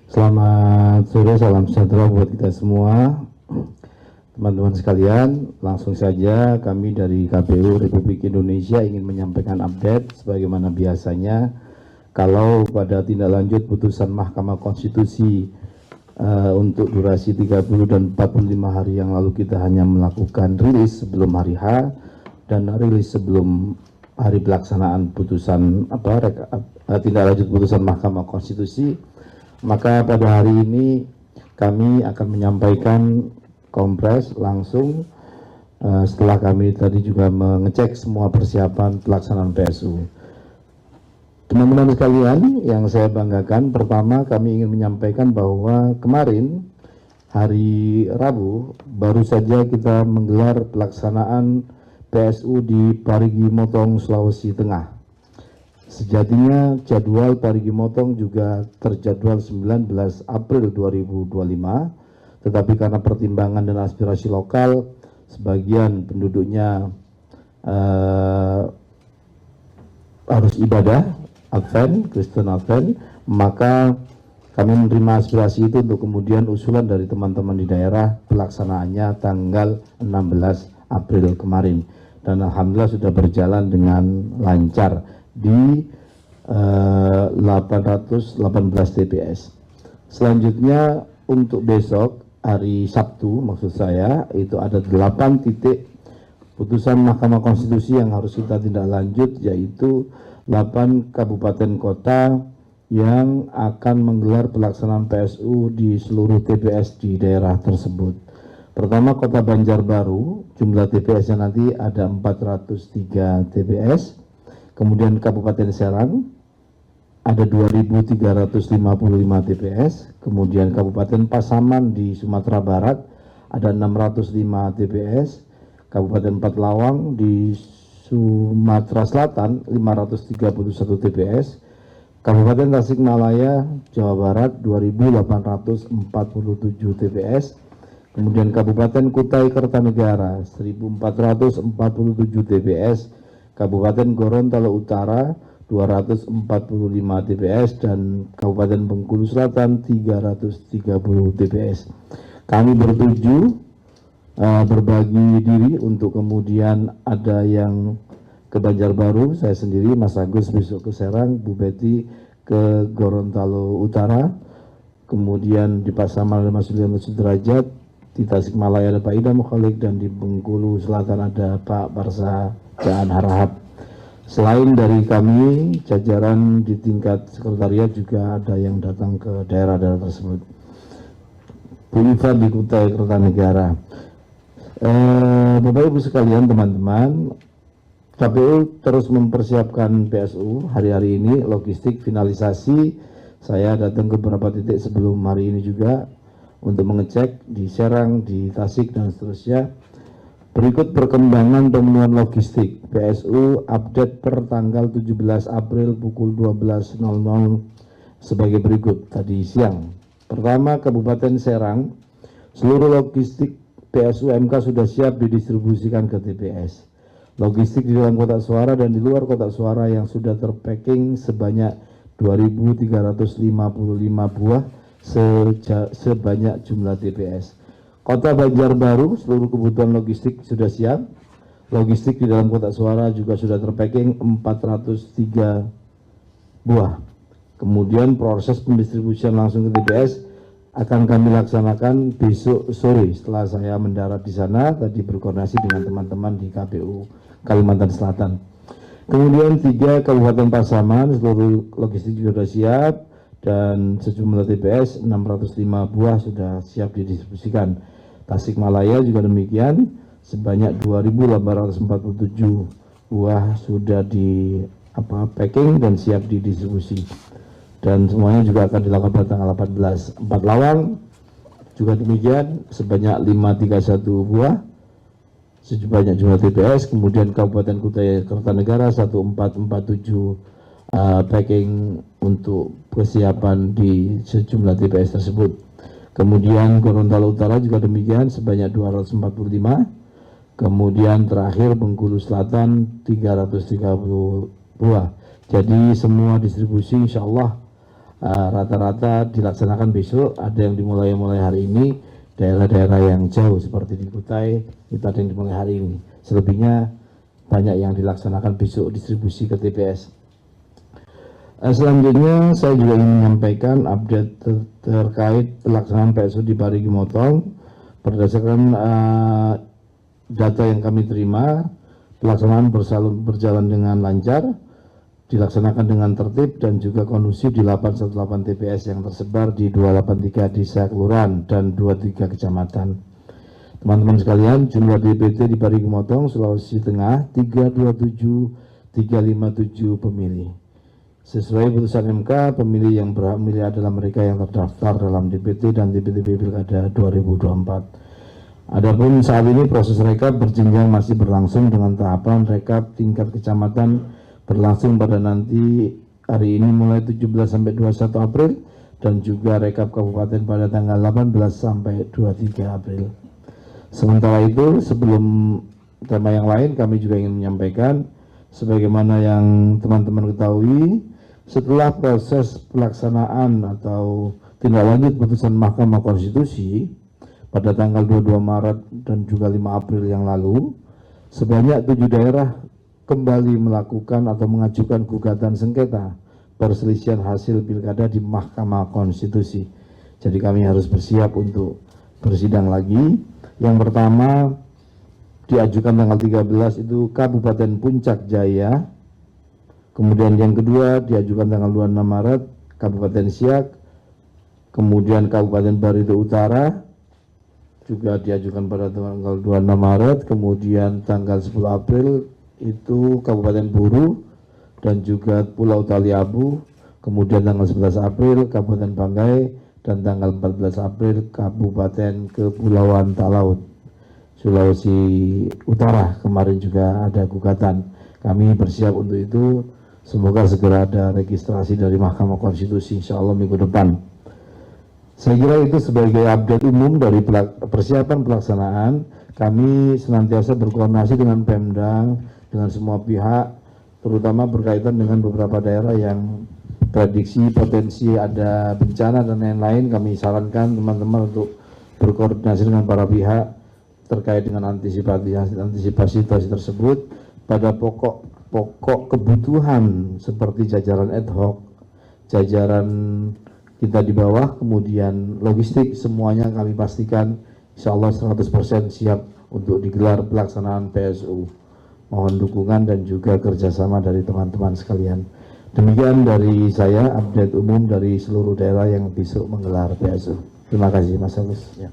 Selamat sore, salam sejahtera buat kita semua. Teman-teman sekalian, langsung saja kami dari KPU Republik Indonesia ingin menyampaikan update sebagaimana biasanya. Kalau pada tindak lanjut putusan Mahkamah Konstitusi untuk durasi 30 dan 45 hari yang lalu kita hanya melakukan rilis sebelum hari H dan rilis sebelum hari pelaksanaan putusan tindak lanjut putusan Mahkamah Konstitusi. Maka pada hari ini kami akan menyampaikan kompres langsung setelah kami tadi juga mengecek semua persiapan pelaksanaan PSU. Teman-teman sekalian yang saya banggakan, pertama kami ingin menyampaikan bahwa kemarin hari Rabu baru saja kita menggelar pelaksanaan PSU di Parigi Motong, Sulawesi Tengah. Sejatinya jadwal Parigi Motong juga terjadwal 19 April 2025, tetapi karena pertimbangan dan aspirasi lokal, sebagian penduduknya harus ibadah Advent, Kristen Advent, maka kami menerima aspirasi itu untuk kemudian usulan dari teman-teman di daerah pelaksanaannya tanggal 16 April kemarin. Dan alhamdulillah sudah berjalan dengan lancar di 818 TPS. Selanjutnya untuk besok hari Sabtu maksud saya itu ada 8 titik putusan Mahkamah Konstitusi yang harus kita tindak lanjut, yaitu 8 kabupaten kota yang akan menggelar pelaksanaan PSU di seluruh TPS di daerah tersebut. Pertama Kota Banjarbaru, jumlah TPS-nya nanti ada 403 TPS. Kemudian Kabupaten Serang ada 2.355 TPS. Kemudian Kabupaten Pasaman di Sumatera Barat ada 605 TPS. Kabupaten Pathlawang di Sumatera Selatan 531 TPS. Kabupaten Tasikmalaya Jawa Barat 2.847 TPS. Kemudian Kabupaten Kutai Kertanegara 1.447 TPS. Kabupaten Gorontalo Utara 245 TPS dan Kabupaten Bengkulu Selatan 330 TPS. Kami bertuju berbagi diri untuk kemudian ada yang ke Banjarbaru, saya sendiri Mas Agus besok ke Serang, Bu Betty ke Gorontalo Utara, kemudian di Pasaman ada Mas Yulianto Sudrajat, di Tasikmalaya ada Pak Idam Khalid, dan di Bengkulu Selatan ada Pak Barsa Jaan Harahap. Selain dari kami, jajaran di tingkat sekretariat juga ada yang datang ke daerah-daerah tersebut. Bu Iva di Kutai Kertanegara. Bapak Ibu sekalian, teman-teman, KPU terus mempersiapkan PSU hari-hari ini, logistik finalisasi. Saya datang ke beberapa titik sebelum hari ini juga untuk mengecek di Serang, di Tasik, dan seterusnya. Berikut perkembangan pemenuhan logistik PSU update per tanggal 17 April pukul 12.00 sebagai berikut tadi siang. Pertama, Kabupaten Serang, seluruh logistik PSU MK sudah siap didistribusikan ke TPS. Logistik di dalam kotak suara dan di luar kotak suara yang sudah terpacking sebanyak 2.355 buah sebanyak jumlah TPS. Kota Banjarbaru, seluruh kebutuhan logistik sudah siap. Logistik di dalam kotak suara juga sudah terpacking 403 buah. Kemudian proses pendistribusian langsung ke TPS akan kami laksanakan besok sore setelah saya mendarat di sana, tadi berkoordinasi dengan teman-teman di KPU Kalimantan Selatan. Kemudian 3 Kabupaten Pasaman, seluruh logistik juga sudah siap dan sejumlah TPS 605 buah sudah siap didistribusikan. Tasikmalaya juga demikian, sebanyak 2.847 buah sudah di packing dan siap didistribusi. Dan semuanya juga akan dilakukan pada tanggal 18. Pathlawang juga demikian, sebanyak 531 buah sebanyak jumlah TPS. Kemudian Kabupaten Kutai Kertanegara 1447 packing untuk kesiapan di sejumlah TPS tersebut. Kemudian Gorontalo Utara juga demikian, sebanyak 245. Kemudian terakhir Bengkulu Selatan 330 buah. Jadi semua distribusi insya Allah rata-rata dilaksanakan besok, ada yang dimulai hari ini, daerah-daerah yang jauh seperti di Kutai itu ada yang dimulai hari ini. Selebihnya banyak yang dilaksanakan besok distribusi ke TPS. Selanjutnya saya juga ingin menyampaikan update terkait pelaksanaan PSU di Parigi Motong. Berdasarkan data yang kami terima, pelaksanaan berjalan dengan lancar, dilaksanakan dengan tertib dan juga kondusif di 818 TPS yang tersebar di 283 desa kelurahan dan 23 kecamatan. Teman-teman sekalian, jumlah DPT di Parigi Motong, Sulawesi Tengah 327 pemilih. Sesuai putusan MK, pemilih yang berhak memilih adalah mereka yang terdaftar dalam DPT dan DPTB Pilkada 2024. Adapun saat ini proses rekap berjenjang masih berlangsung dengan tahapan rekap tingkat kecamatan berlangsung pada nanti hari ini mulai 17 sampai 21 April dan juga rekap kabupaten pada tanggal 18 sampai 23 April. Sementara itu, sebelum tema yang lain, kami juga ingin menyampaikan sebagaimana yang teman-teman ketahui, setelah proses pelaksanaan atau tindak lanjut putusan Mahkamah Konstitusi pada tanggal 22 Maret dan juga 5 April yang lalu, sebanyak 7 daerah kembali melakukan atau mengajukan gugatan sengketa perselisihan hasil pilkada di Mahkamah Konstitusi. Jadi kami harus bersiap untuk bersidang lagi. Yang pertama diajukan tanggal 13 itu Kabupaten Puncak Jaya. Kemudian yang kedua diajukan tanggal 26 Maret Kabupaten Siak. Kemudian Kabupaten Barito Utara juga diajukan pada tanggal 26 Maret. Kemudian tanggal 10 April itu Kabupaten Buru dan juga Pulau Taliabu. Kemudian tanggal 11 April Kabupaten Banggai dan tanggal 14 April Kabupaten Kepulauan Talaut, Sulawesi Utara. Kemarin juga ada gugatan. Kami bersiap untuk itu. Semoga segera ada registrasi dari Mahkamah Konstitusi, insya Allah minggu depan. Saya kira itu sebagai update umum dari persiapan pelaksanaan. Kami senantiasa berkoordinasi dengan Pemda, dengan semua pihak, terutama berkaitan dengan beberapa daerah yang prediksi potensi ada bencana dan lain-lain. Kami sarankan teman-teman untuk berkoordinasi dengan para pihak terkait dengan antisipasi situasi tersebut. Pada pokok kebutuhan seperti jajaran ad hoc, jajaran kita di bawah, kemudian logistik, semuanya kami pastikan insya Allah 100% siap untuk digelar pelaksanaan PSU. Mohon dukungan dan juga kerjasama dari teman-teman sekalian. Demikian dari saya update umum dari seluruh daerah yang besok menggelar PSU. Terima kasih Mas Agus. Ya.